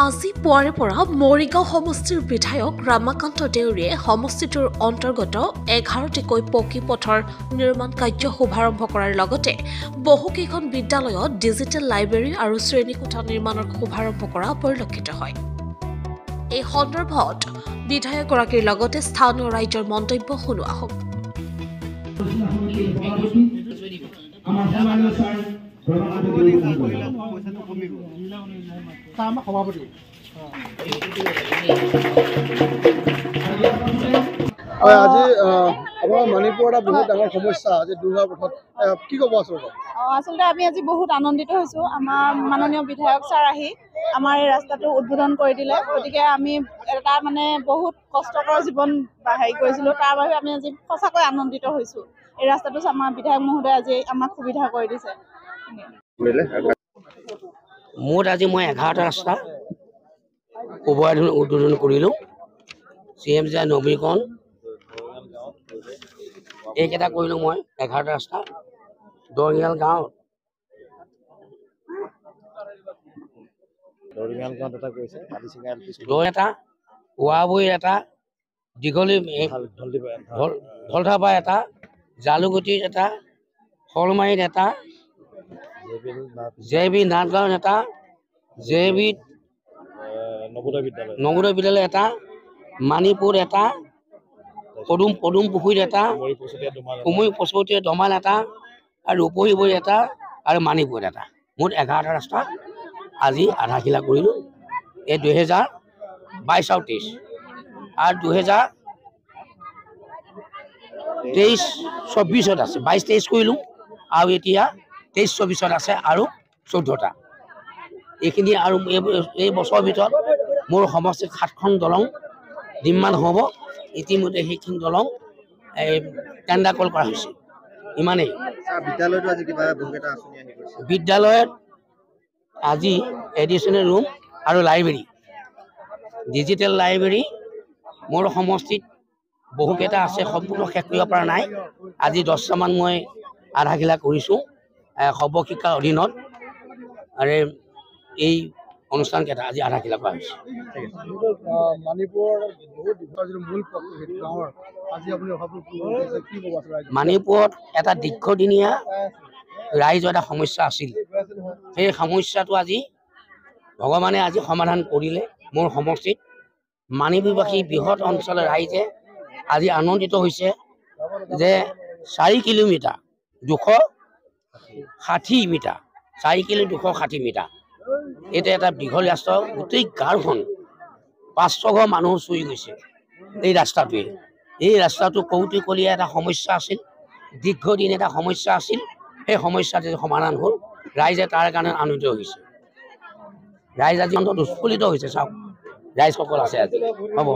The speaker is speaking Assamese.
আজি পুৱাৰে পৰা মৰিগাঁও সমষ্টিৰ বিধায়ক ৰামাকান্ত দেউৰীয়ে সমষ্টিটোৰ অন্তৰ্গত 11টিকৈ পকী পথৰ নিৰ্মাণ কাৰ্য শুভাৰম্ভ কৰাৰ লগতে বহুকেইখন বিদ্যালয়ত ডিজিটেল লাইব্ৰেৰী আৰু শ্ৰেণীকোঠা নিৰ্মাণৰ শুভাৰম্ভ কৰা পৰিলক্ষিত হয়। এই সন্দৰ্ভত বিধায়কগৰাকীৰ লগতে স্থানীয় ৰাইজৰ মন্তব্য শুনোৱা হ'ব। আজি আমাৰ মণিপুৰৰ বহুত ডাঙৰ সমস্যা আজি দুৰ্গাৰ পথত কি ক'ব আচলতে? আচলতে আমি আজি বহুত আনন্দিত হৈছোঁ। আমাৰ মাননীয় বিধায়ক ছাৰ আহি আমাৰ এই ৰাস্তাটো উদ্বোধন কৰি দিলে। গতিকে আমি এটা বহুত কষ্টকৰ জীৱন হেৰি কৰিছিলোঁ, তাৰ বাবে আমি আজি সঁচাকৈ আনন্দিত হৈছোঁ। এই ৰাস্তাটো আমাৰ বিধায়ক মহোদয়ে আজি আমাক সুবিধা কৰি দিছে। মুঠ আজি মই 11টা ৰাস্তা উদ্বোধন কৰিলোঁ। CM নবীকৰণ এইকেইটা কৰিলোঁ মই 11টা ৰাস্তা। দৰিঙাল গাঁৱত এটা, ৱাবৈ এটা, দীঘলী ধলধাপা এটা, জালুগুটিত এটা, শলমাৰীত এটা, JB নাটগাঁৱত এটা, JB নৱোদয় বিদ্যালয় এটা, মানিপুৰ এটা, পদুম পুখুৰীত এটা, কুমৈ পচতীয়া দমাল এটা, আৰু ৰূপহীবৈ এটা, আৰু মানিপুৰ এটা। মুঠ 11টা ৰাস্তা আজি আধাখিলা কৰিলোঁ। এই 2022 আৰু 23 আৰু 2023-24 আছে। 22-23 কৰিলোঁ আৰু এতিয়া 23-24 আছে আৰু 14টা। এইখিনি আৰু এই বছৰৰ ভিতৰত মোৰ সমষ্টিত 7খন দলং নিৰ্মাণ হ'ব। ইতিমধ্যে সেইখিনি দলং টেণ্ডাৰ কল কৰা হৈছে। ইমানেই। বিদ্যালয়ত আজি এডিচনেল ৰুম আৰু লাইব্ৰেৰী, ডিজিটেল লাইব্ৰেৰী মোৰ সমষ্টিত বহুকেইটা আছে, সম্পূৰ্ণ শেষ কৰিব পৰা নাই। আজি 10টামান মই আধাখিলা কৰিছোঁ সৰ্বশিক্ষাৰ অধীনত। আৰু এই অনুষ্ঠানকেইটা আজি আধাখিলা কৰা হৈছে। মানিপুৰত এটা দীৰ্ঘদিনীয়া ৰাইজৰ এটা সমস্যা আছিল। সেই সমস্যাটো আজি ভগৱানে আজি সমাধান কৰিলে। মোৰ সমষ্টিত মানিপুৰবাসী বৃহৎ অঞ্চলৰ ৰাইজে আজি আনন্দিত হৈছে যে 4 কিলোমিটাৰ 260 মিটাৰ 4 কিলো 260 মিটাৰ এইটো এটা দীঘল ৰাস্তা। গোটেই গাঁওখন 500 ঘৰ মানুহ চুই গৈছে এই ৰাস্তাটোৱে। এই ৰাস্তাটো কৌতুকলীয়া এটা সমস্যা আছিল, দীৰ্ঘদিন এটা সমস্যা আছিল। সেই সমস্যাটো সমাধান হ'ল। ৰাইজে তাৰ কাৰণে আনন্দিত হৈছে। ৰাইজ আজি অন্তত উৎফুল্লিত হৈছে। চাওক ৰাইজসকল আছে আজি। হ'ব।